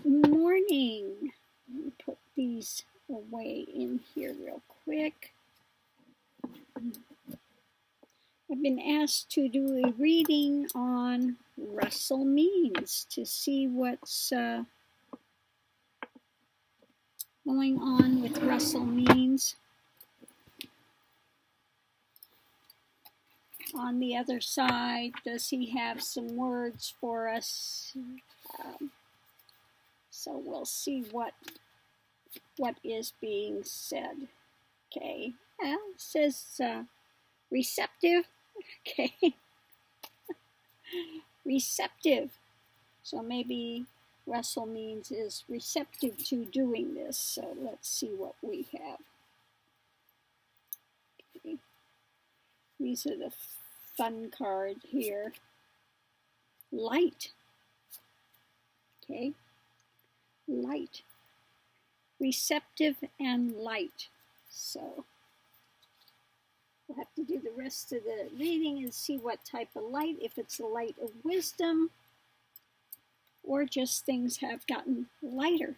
morning. Let me put these away in here real quick. I've been asked to do a reading on Russell Means to see what's going on with Russell Means. On the other side, does he have some words for us? So we'll see what is being said. Okay, well, it says receptive. Okay, receptive. So maybe Russell Means is receptive to doing this. So let's see what we have. Okay. These are the fun card here. Light. Okay, light. Receptive and light. So we'll have to do the rest of the reading and see what type of light, if it's a light of wisdom or just things have gotten lighter,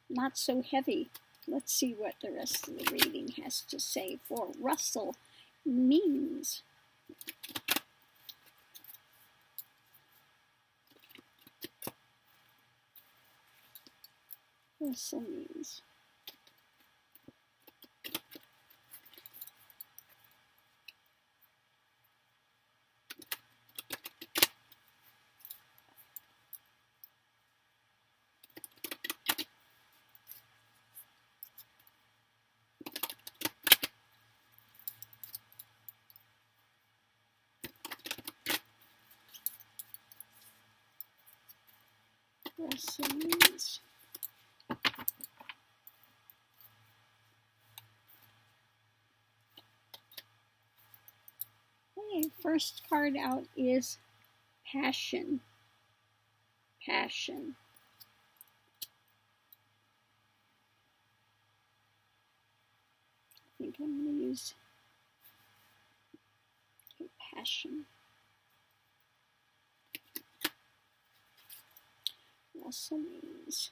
not so heavy. Let's see what the rest of the reading has to say for Russell Means. Russell Means. Russell Means. Okay, first card out is passion. Passion. I think I'm going to use passion. Russell Means.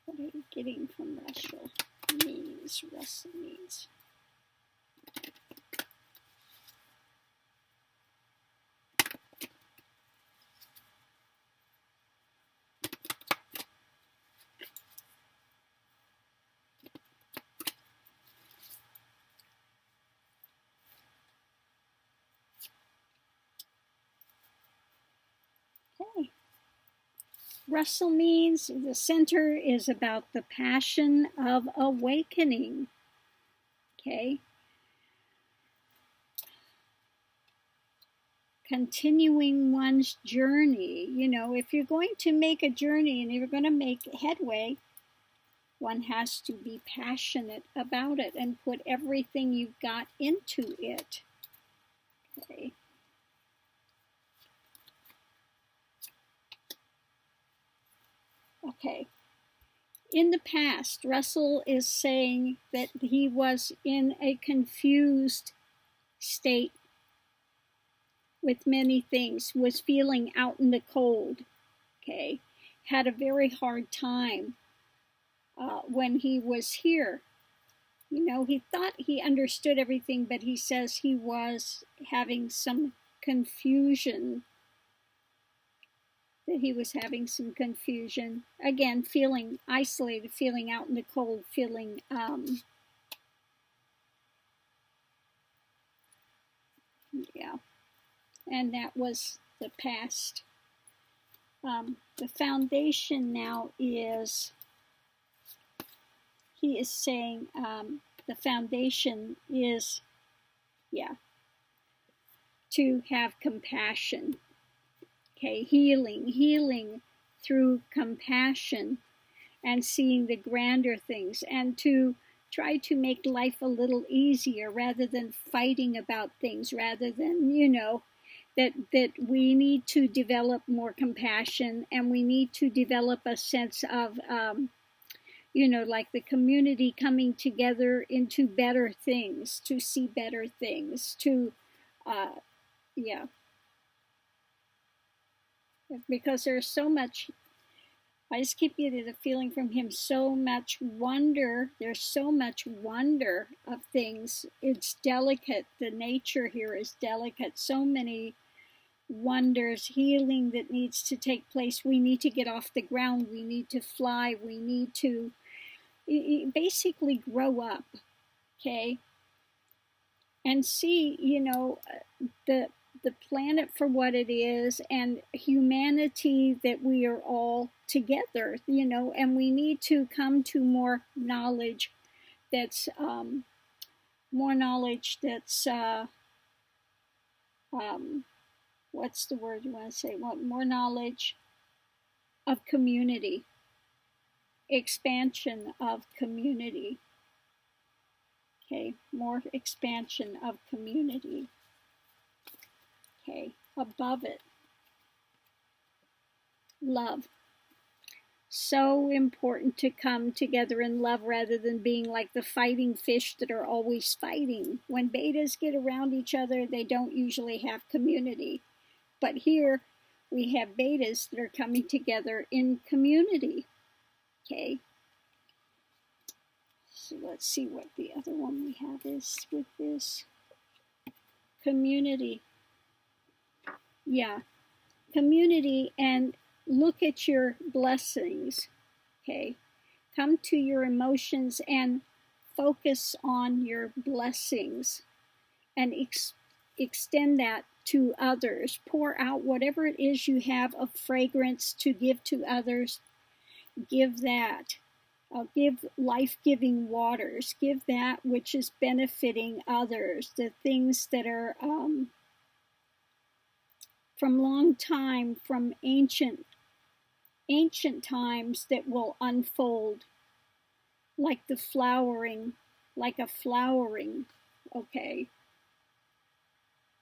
What are you getting from Russell Means? Russell Means. Okay. Russell Means, the center is about the passion of awakening. Okay. Continuing one's journey. You know, if you're going to make a journey and you're going to make headway, one has to be passionate about it and put everything you've got into it. Okay. Okay. In the past, Russell is saying that he was in a confused state with many things, was feeling out in the cold, okay, had a very hard time when he was here. You know, he thought he understood everything, but he says he was having some confusion, that he was having some confusion. Again, feeling isolated, feeling out in the cold, feeling yeah. And that was the past. The foundation now is, he is saying the foundation is, yeah, to have compassion. Okay, healing through compassion and seeing the grander things, and to try to make life a little easier rather than fighting about things, rather than, you know, that we need to develop more compassion, and we need to develop a sense of you know, like the community coming together into better things, to see better things, to, yeah, because there's so much, I just keep getting the feeling from him, so much wonder. There's so much wonder of things. It's delicate. The nature here is delicate. So many wonders, healing that needs to take place. We need to get off the ground. We need to fly. We need to basically grow up, okay? And see, you know, the planet for what it is, and humanity, that we are all together, you know, and we need to come to more knowledge that's what's the word you want to say? Well, more knowledge of community, expansion of community. Okay, more expansion of community. Okay, above it, love. So important to come together in love rather than being like the fighting fish that are always fighting. When betas get around each other, they don't usually have community. But here we have betas that are coming together in community. Okay. So let's see what the other one we have is with this. Community. Yeah. Community, and look at your blessings. Okay. Come to your emotions and focus on your blessings and extend that to others. Pour out whatever it is you have of fragrance to give to others. Give that. Give life-giving waters. Give that which is benefiting others. The things that are from long time, from ancient times, that will unfold like the flowering, like a flowering. Okay.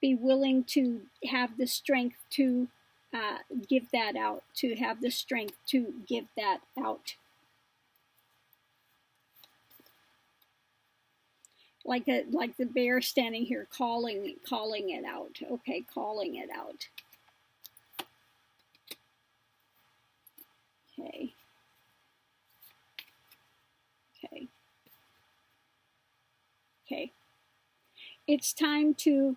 Be willing to have the strength to give that out, to have the strength to give that out. Like the bear standing here calling it out. Okay, calling it out. Okay. Okay. Okay. It's time to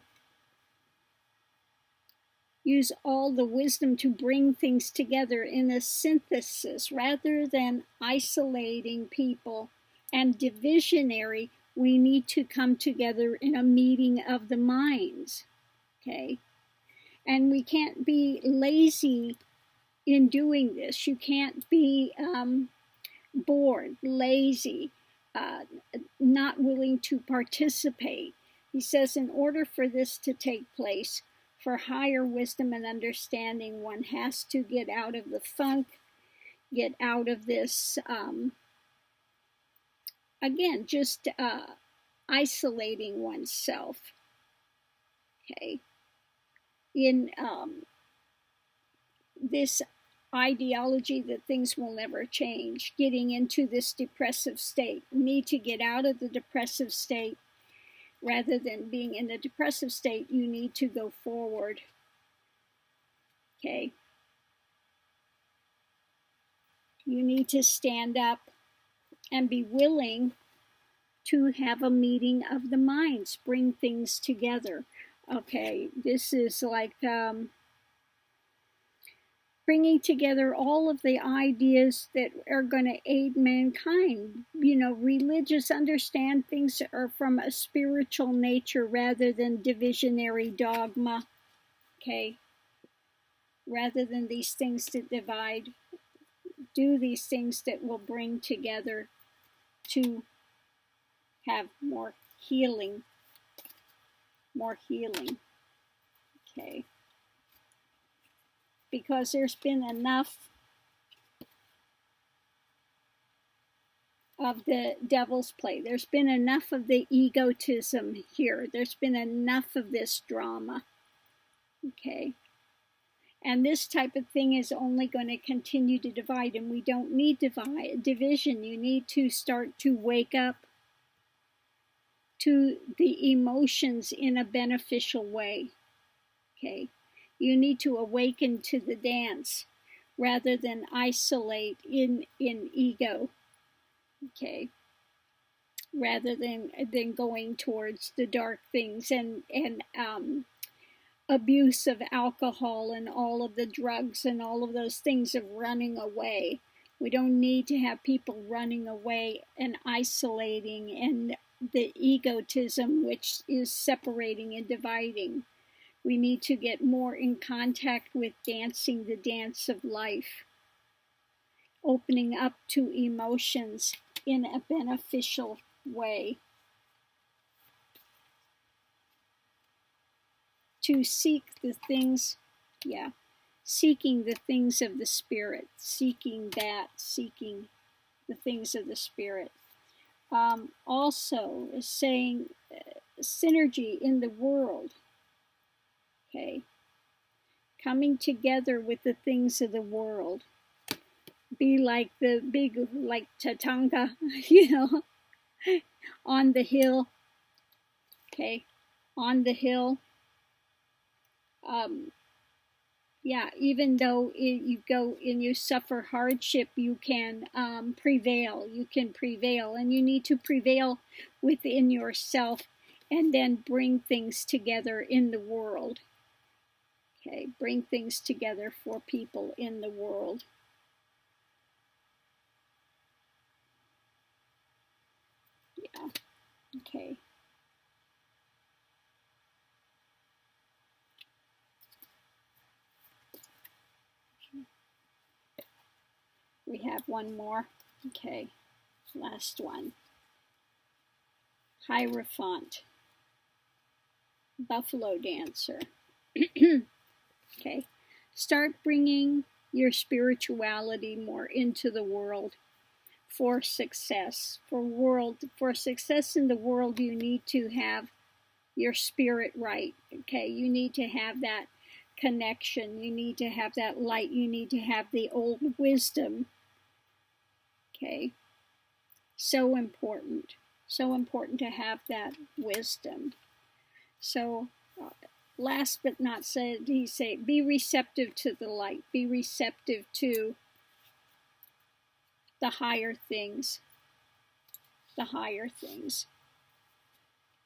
use all the wisdom to bring things together in a synthesis rather than isolating people and divisionary. We need to come together in a meeting of the minds, okay? And we can't be lazy in doing this. You can't be bored, lazy, not willing to participate. He says, in order for this to take place, for higher wisdom and understanding, one has to get out of the funk, get out of this, again, just isolating oneself, okay, in this ideology that things will never change, getting into this depressive state. You need to get out of the depressive state. Rather than being in a depressive state, you need to go forward, okay? You need to stand up and be willing to have a meeting of the minds, bring things together. Okay, this is like bringing together all of the ideas that are going to aid mankind. You know, religious understand things that are from a spiritual nature rather than divisionary dogma, okay? Rather than these things that divide, do these things that will bring together to have more healing, okay? Because there's been enough of the devil's play. There's been enough of the egotism here. There's been enough of this drama, okay? And this type of thing is only going to continue to divide, and we don't need division. You need to start to wake up to the emotions in a beneficial way. Okay, you need to awaken to the dance rather than isolate in ego. Okay, rather than going towards the dark things and abuse of alcohol and all of the drugs and all of those things of running away. We don't need to have people running away and isolating and the egotism which is separating and dividing. We need to get more in contact with dancing the dance of life, opening up to emotions in a beneficial way. To seek the things, seeking the things of the Spirit, seeking the things of the Spirit. Also is saying synergy in the world. Okay, coming together with the things of the world. Be like the big, like Tatanka, on the hill. Okay, on the hill. Even though you go and you suffer hardship, you can prevail. You can prevail, and you need to prevail within yourself and then bring things together in the world. Okay, bring things together for people in the world. Yeah, okay. We have one more. Okay, last one. Hierophant, buffalo dancer. Okay, start bringing your spirituality more into the world for success. For success in the world, you need to have your spirit right. Okay, you need to have that connection. You need to have that light. You need to have the old wisdom. Okay, so important to have that wisdom. So last but not said, he say, be receptive to the light, be receptive to the higher things,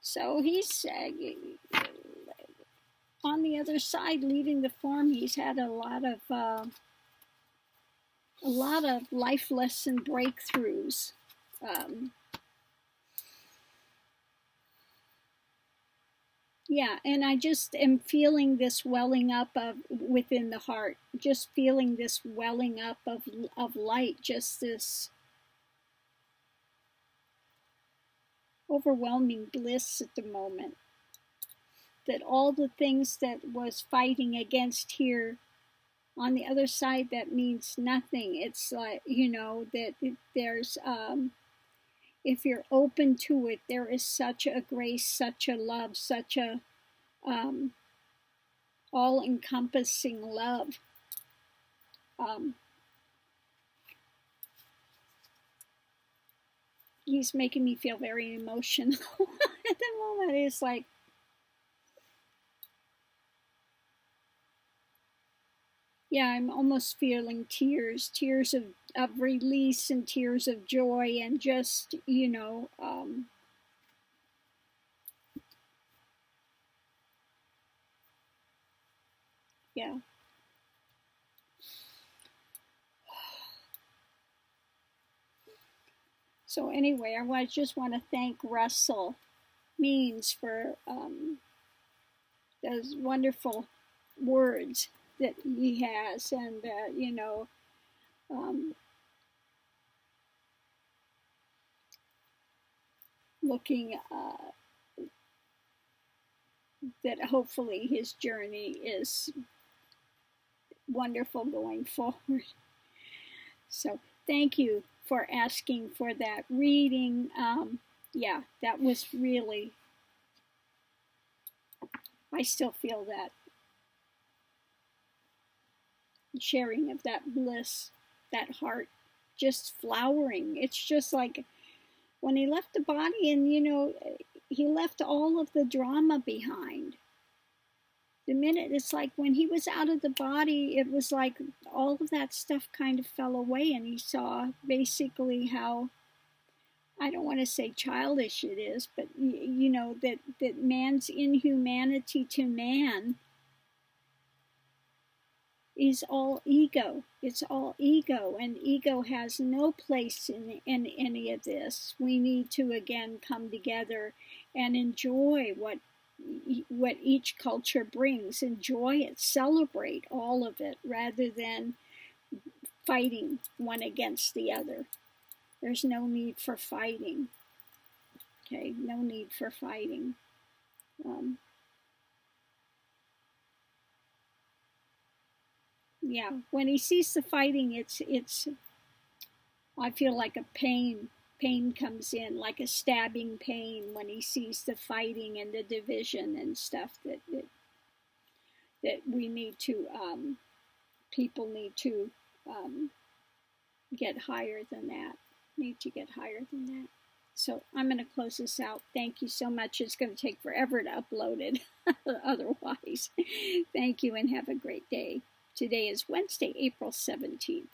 So he's on the other side, leaving the farm. He's had a lot of life lesson breakthroughs. And I just am feeling this welling up within the heart, just feeling this welling up of light, just this overwhelming bliss at the moment. That all the things that was fighting against here on the other side, that means nothing. It's like, that there's, if you're open to it, there is such a grace, such a love, such a all-encompassing love. He's making me feel very emotional at the moment. It's like, I'm almost feeling tears of release and tears of joy and just, So anyway, I just want to thank Russell Means for those wonderful words that he has, and looking that hopefully his journey is wonderful going forward. So thank you for asking for that reading. That was really, I still feel that sharing of that bliss, that heart just flowering. It's just like when he left the body, and he left all of the drama behind. The minute, it's like when he was out of the body, it was like all of that stuff kind of fell away, and he saw basically how, I don't want to say childish it is, but that man's inhumanity to man is all ego. It's all ego, and ego has no place in any of this. We need to again come together and enjoy what each culture brings. Enjoy it, celebrate all of it, rather than fighting one against the other. There's no need for fighting. Okay, no need for fighting. Yeah, when he sees the fighting, it's I feel like a pain comes in, like a stabbing pain, when he sees the fighting and the division and stuff that we need to people need to get higher than that. Need to get higher than that. So I'm going to close this out. Thank you so much. It's going to take forever to upload it otherwise. Thank you and have a great day. Today is Wednesday, April 17th.